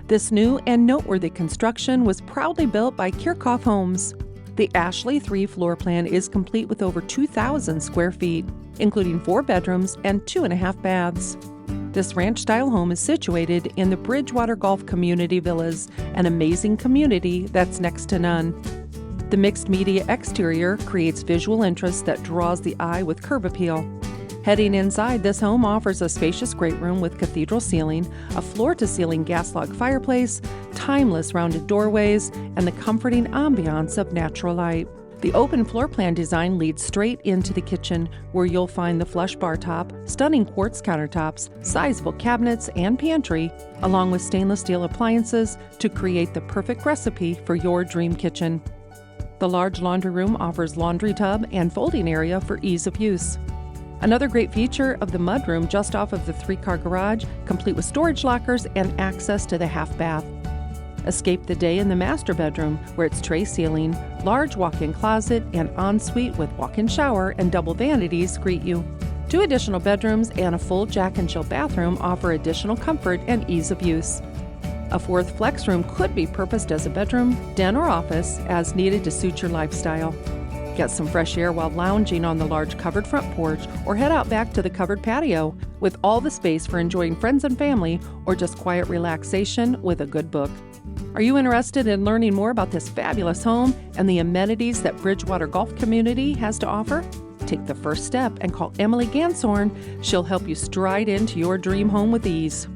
This new and noteworthy construction was proudly built by Kiracofe Homes. The Ashley 3 floor plan is complete with over 2,000 square feet, including 4 bedrooms and 2.5 baths. This ranch-style home is situated in the Bridgewater Golf Community Villas, an amazing community that's next to none. The mixed-media exterior creates visual interest that draws the eye with curb appeal. Heading inside, this home offers a spacious great room with cathedral ceiling, a floor-to-ceiling gas log fireplace, timeless rounded doorways, and the comforting ambiance of natural light. The open floor plan design leads straight into the kitchen, where you'll find the flush bar top, stunning quartz countertops, sizable cabinets, and pantry, along with stainless steel appliances to create the perfect recipe for your dream kitchen. The large laundry room offers laundry tub and folding area for ease of use. Another great feature of the mudroom just off of the 3-car garage, complete with storage lockers and access to the half bath. Escape the day in the master bedroom, where it's tray ceiling, large walk-in closet, and ensuite with walk-in shower and double vanities greet you. 2 additional bedrooms and a full jack and chill bathroom offer additional comfort and ease of use. A 4th flex room could be purposed as a bedroom, den, or office as needed to suit your lifestyle. Get some fresh air while lounging on the large covered front porch, or head out back to the covered patio with all the space for enjoying friends and family or just quiet relaxation with a good book. Are you interested in learning more about this fabulous home and the amenities that Bridgewater Golf Community has to offer? Take the first step and call Emily Ganshorn. She'll help you stride into your dream home with ease.